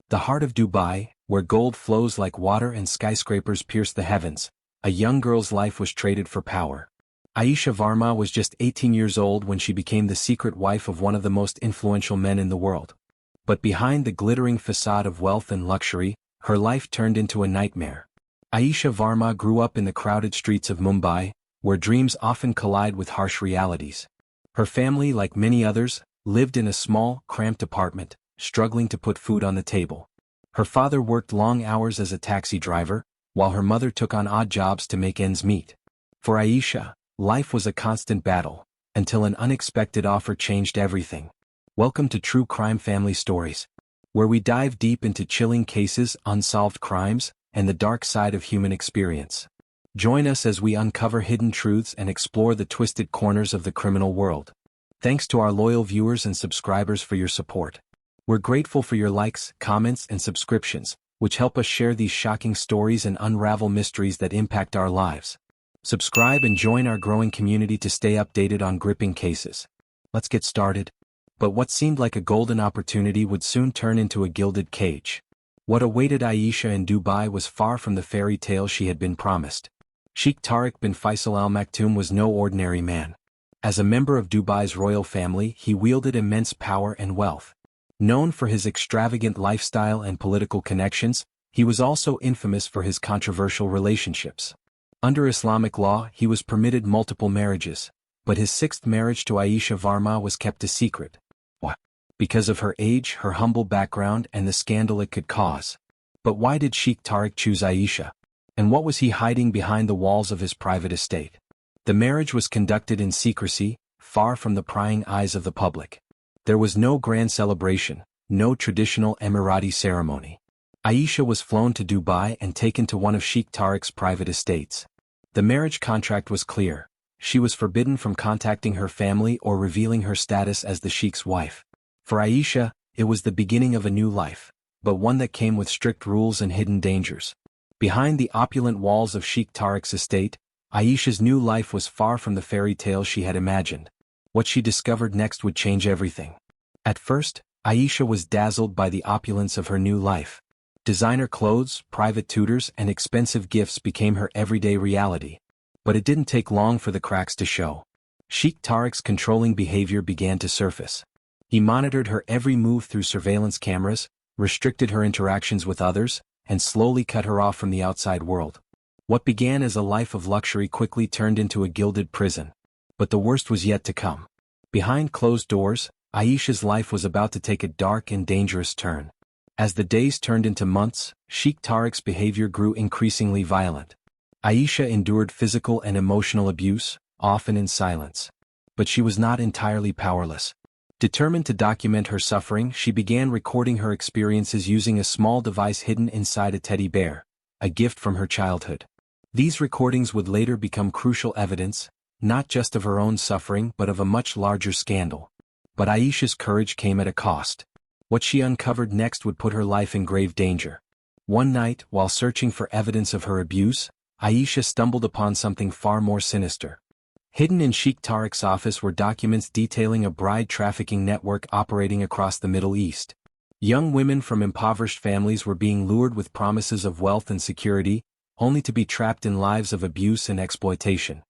The heart of Dubai, where gold flows like water and skyscrapers pierce the heavens, a young girl's life was traded for power. Aisha Verma was just 18 years old when she became the secret wife of one of the most influential men in the world. But behind the glittering facade of wealth and luxury, her life turned into a nightmare. Aisha Verma grew up in the crowded streets of Mumbai, where dreams often collide with harsh realities. Her family, like many others, lived in a small, cramped apartment, struggling to put food on the table. Her father worked long hours as a taxi driver, while her mother took on odd jobs to make ends meet. For Aisha, life was a constant battle, until an unexpected offer changed everything. Welcome to True Crime Family Stories, where we dive deep into chilling cases, unsolved crimes, and the dark side of human experience. Join us as we uncover hidden truths and explore the twisted corners of the criminal world. Thanks to our loyal viewers and subscribers for your support. We're grateful for your likes, comments, and subscriptions, which help us share these shocking stories and unravel mysteries that impact our lives. Subscribe and join our growing community to stay updated on gripping cases. Let's get started. But what seemed like a golden opportunity would soon turn into a gilded cage. What awaited Aisha in Dubai was far from the fairy tale she had been promised. Sheikh Tariq bin Faisal Al Maktoum was no ordinary man. As a member of Dubai's royal family, he wielded immense power and wealth. Known for his extravagant lifestyle and political connections, he was also infamous for his controversial relationships. Under Islamic law, he was permitted multiple marriages, but his sixth marriage to Aisha Verma was kept a secret. Why? Because of her age, her humble background, and the scandal it could cause. But why did Sheikh Tariq choose Aisha? And what was he hiding behind the walls of his private estate? The marriage was conducted in secrecy, far from the prying eyes of the public. There was no grand celebration, no traditional Emirati ceremony. Aisha was flown to Dubai and taken to one of Sheikh Tariq's private estates. The marriage contract was clear. She was forbidden from contacting her family or revealing her status as the Sheikh's wife. For Aisha, it was the beginning of a new life, but one that came with strict rules and hidden dangers. Behind the opulent walls of Sheikh Tariq's estate, Aisha's new life was far from the fairy tale she had imagined. What she discovered next would change everything. At first, Aisha was dazzled by the opulence of her new life. Designer clothes, private tutors, and expensive gifts became her everyday reality. But it didn't take long for the cracks to show. Sheikh Tariq's controlling behavior began to surface. He monitored her every move through surveillance cameras, restricted her interactions with others, and slowly cut her off from the outside world. What began as a life of luxury quickly turned into a gilded prison. But the worst was yet to come. Behind closed doors, Aisha's life was about to take a dark and dangerous turn. As the days turned into months, Sheikh Tariq's behavior grew increasingly violent. Aisha endured physical and emotional abuse, often in silence. But she was not entirely powerless. Determined to document her suffering, she began recording her experiences using a small device hidden inside a teddy bear, a gift from her childhood. These recordings would later become crucial evidence, not just of her own suffering but of a much larger scandal. But Aisha's courage came at a cost. What she uncovered next would put her life in grave danger. One night, while searching for evidence of her abuse, Aisha stumbled upon something far more sinister. Hidden in Sheikh Tariq's office were documents detailing a bride trafficking network operating across the Middle East. Young women from impoverished families were being lured with promises of wealth and security, only to be trapped in lives of abuse and exploitation.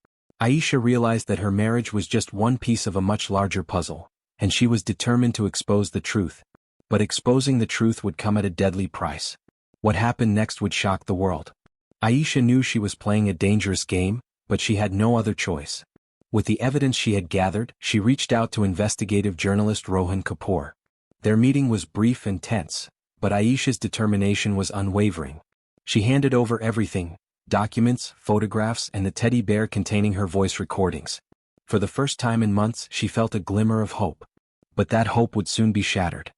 Aisha realized that her marriage was just one piece of a much larger puzzle, and she was determined to expose the truth. But exposing the truth would come at a deadly price. What happened next would shock the world. Aisha knew she was playing a dangerous game, but she had no other choice. With the evidence she had gathered, she reached out to investigative journalist Rohan Kapoor. Their meeting was brief and tense, but Aisha's determination was unwavering. She handed over everything: documents, photographs, and the teddy bear containing her voice recordings. For the first time in months, she felt a glimmer of hope. But that hope would soon be shattered.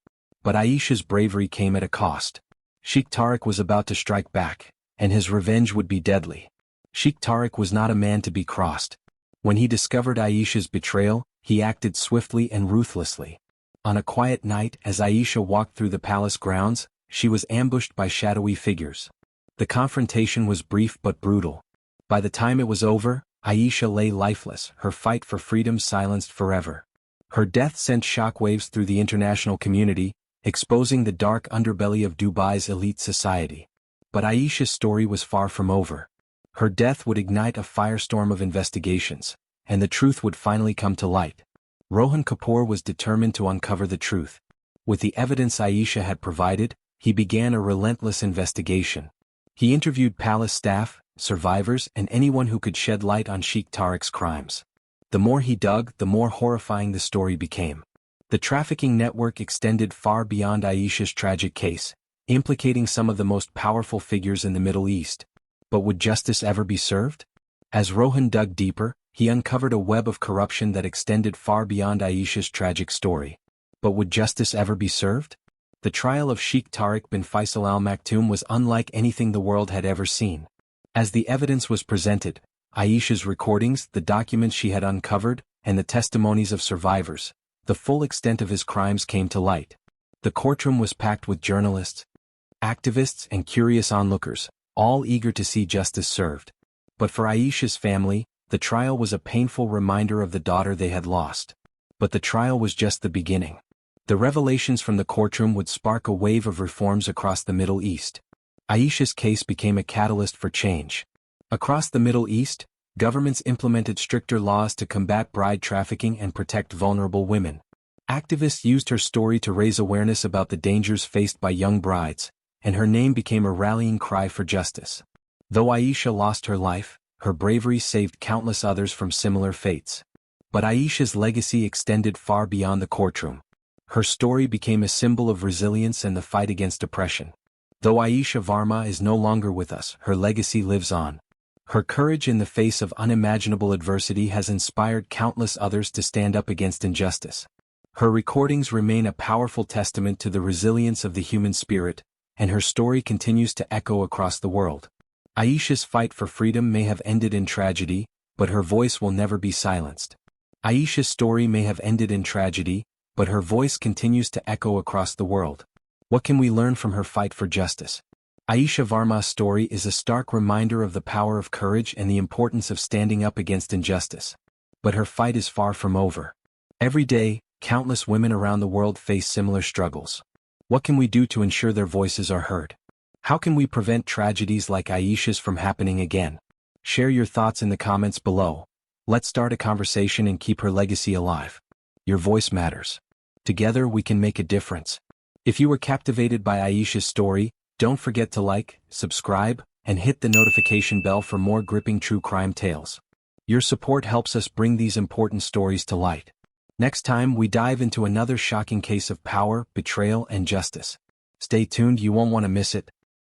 But Aisha's bravery came at a cost. Sheikh Tariq was about to strike back, and his revenge would be deadly. Sheikh Tariq was not a man to be crossed. When he discovered Aisha's betrayal, he acted swiftly and ruthlessly. On a quiet night, as Aisha walked through the palace grounds, she was ambushed by shadowy figures. The confrontation was brief but brutal. By the time it was over, Aisha lay lifeless, her fight for freedom silenced forever. Her death sent shockwaves through the international community, exposing the dark underbelly of Dubai's elite society. But Aisha's story was far from over. Her death would ignite a firestorm of investigations, and the truth would finally come to light. Rohan Kapoor was determined to uncover the truth. With the evidence Aisha had provided, he began a relentless investigation. He interviewed palace staff, survivors, and anyone who could shed light on Sheikh Tariq's crimes. The more he dug, the more horrifying the story became. The trafficking network extended far beyond Aisha's tragic case, implicating some of the most powerful figures in the Middle East. But would justice ever be served? As Rohan dug deeper, he uncovered a web of corruption that extended far beyond Aisha's tragic story. But would justice ever be served? The trial of Sheikh Tariq bin Faisal al Maktoum was unlike anything the world had ever seen. As the evidence was presented, Aisha's recordings, the documents she had uncovered, and the testimonies of survivors, the full extent of his crimes came to light. The courtroom was packed with journalists, activists, and curious onlookers, all eager to see justice served. But for Aisha's family, the trial was a painful reminder of the daughter they had lost. But the trial was just the beginning. The revelations from the courtroom would spark a wave of reforms across the Middle East. Aisha's case became a catalyst for change. Across the Middle East, governments implemented stricter laws to combat bride trafficking and protect vulnerable women. Activists used her story to raise awareness about the dangers faced by young brides, and her name became a rallying cry for justice. Though Aisha lost her life, her bravery saved countless others from similar fates. But Aisha's legacy extended far beyond the courtroom. Her story became a symbol of resilience and the fight against oppression. Though Aisha Verma is no longer with us, her legacy lives on. Her courage in the face of unimaginable adversity has inspired countless others to stand up against injustice. Her recordings remain a powerful testament to the resilience of the human spirit, and her story continues to echo across the world. Aisha's fight for freedom may have ended in tragedy, but her voice will never be silenced. Aisha's story may have ended in tragedy, but her voice continues to echo across the world. What can we learn from her fight for justice? Aisha Verma's story is a stark reminder of the power of courage and the importance of standing up against injustice. But her fight is far from over. Every day, countless women around the world face similar struggles. What can we do to ensure their voices are heard? How can we prevent tragedies like Aisha's from happening again? Share your thoughts in the comments below. Let's start a conversation and keep her legacy alive. Your voice matters. Together we can make a difference. If you were captivated by Aisha's story, don't forget to like, subscribe, and hit the notification bell for more gripping true crime tales. Your support helps us bring these important stories to light. Next time we dive into another shocking case of power, betrayal, and justice. Stay tuned, you won't want to miss it.